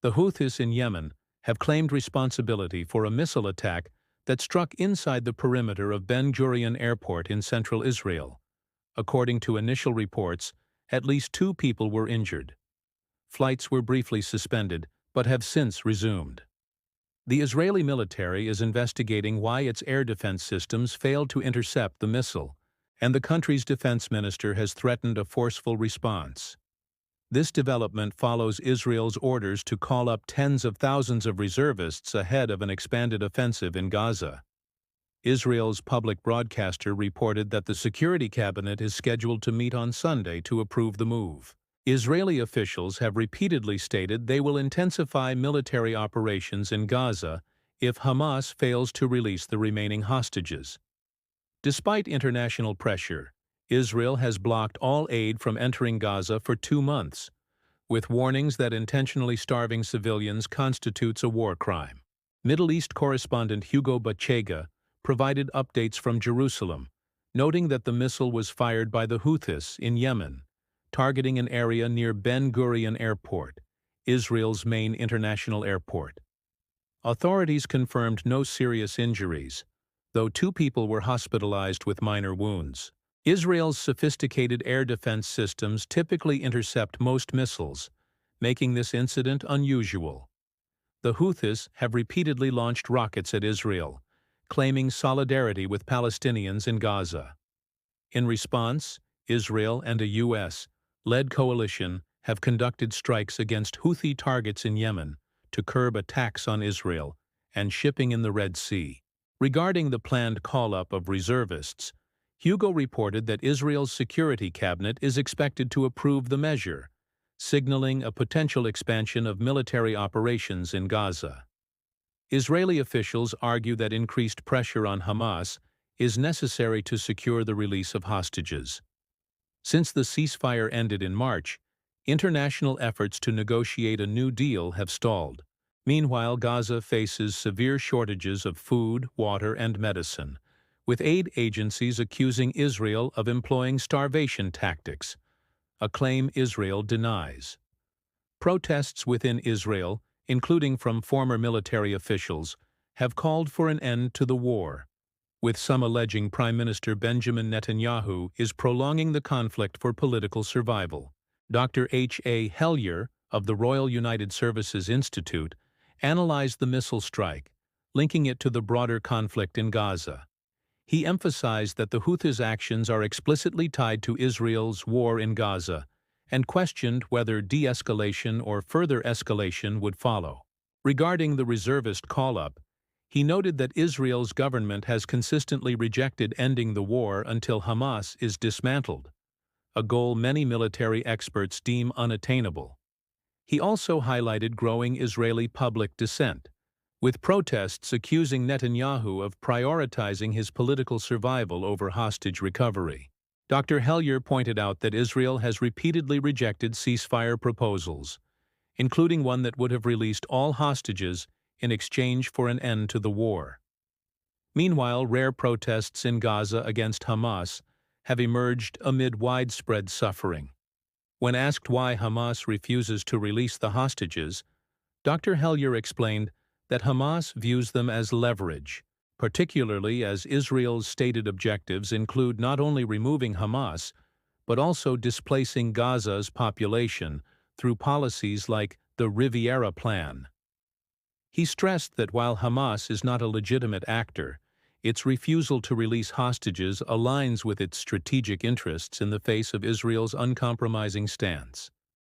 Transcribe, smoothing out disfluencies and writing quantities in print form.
The Houthis in Yemen have claimed responsibility for a missile attack that struck inside the perimeter of Ben Gurion Airport in central Israel. According to initial reports, at least 2 people were injured. Flights were briefly suspended, but have since resumed. The Israeli military is investigating why its air defense systems failed to intercept the missile, and the country's defense minister has threatened a forceful response. This development follows Israel's orders to call up tens of thousands of reservists ahead of an expanded offensive in Gaza. Israel's public broadcaster reported that the Security Cabinet is scheduled to meet on Sunday to approve the move. Israeli officials have repeatedly stated they will intensify military operations in Gaza if Hamas fails to release the remaining hostages. Despite international pressure, Israel has blocked all aid from entering Gaza for 2 months, with warnings that intentionally starving civilians constitutes a war crime. Middle East correspondent Hugo Bachega provided updates from Jerusalem, noting that the missile was fired by the Houthis in Yemen, targeting an area near Ben Gurion Airport, Israel's main international airport. Authorities confirmed no serious injuries, though 2 people were hospitalized with minor wounds. Israel's sophisticated air defense systems typically intercept most missiles, making this incident unusual. The Houthis have repeatedly launched rockets at Israel, claiming solidarity with Palestinians in Gaza. In response, Israel and a U.S.-led coalition have conducted strikes against Houthi targets in Yemen to curb attacks on Israel and shipping in the Red Sea. Regarding the planned call-up of reservists, Hugo reported that Israel's Security Cabinet is expected to approve the measure, signaling a potential expansion of military operations in Gaza. Israeli officials argue that increased pressure on Hamas is necessary to secure the release of hostages. Since the ceasefire ended in March, international efforts to negotiate a new deal have stalled. Meanwhile, Gaza faces severe shortages of food, water, and medicine, with aid agencies accusing Israel of employing starvation tactics, a claim Israel denies. Protests within Israel, including from former military officials, have called for an end to the war, with some alleging Prime Minister Benjamin Netanyahu is prolonging the conflict for political survival. Dr. H.A. Hellyer of the Royal United Services Institute analyzed the missile strike, linking it to the broader conflict in Gaza. He emphasized that the Houthis' actions are explicitly tied to Israel's war in Gaza and questioned whether de-escalation or further escalation would follow. Regarding the reservist call-up, he noted that Israel's government has consistently rejected ending the war until Hamas is dismantled, a goal many military experts deem unattainable. He also highlighted growing Israeli public dissent, with protests accusing Netanyahu of prioritizing his political survival over hostage recovery. Dr. Hellyer pointed out that Israel has repeatedly rejected ceasefire proposals, including one that would have released all hostages in exchange for an end to the war. Meanwhile, rare protests in Gaza against Hamas have emerged amid widespread suffering. When asked why Hamas refuses to release the hostages, Dr. Hellyer explained that Hamas views them as leverage, particularly as Israel's stated objectives include not only removing Hamas, but also displacing Gaza's population through policies like the Riviera Plan. He stressed that while Hamas is not a legitimate actor, its refusal to release hostages aligns with its strategic interests in the face of Israel's uncompromising stance.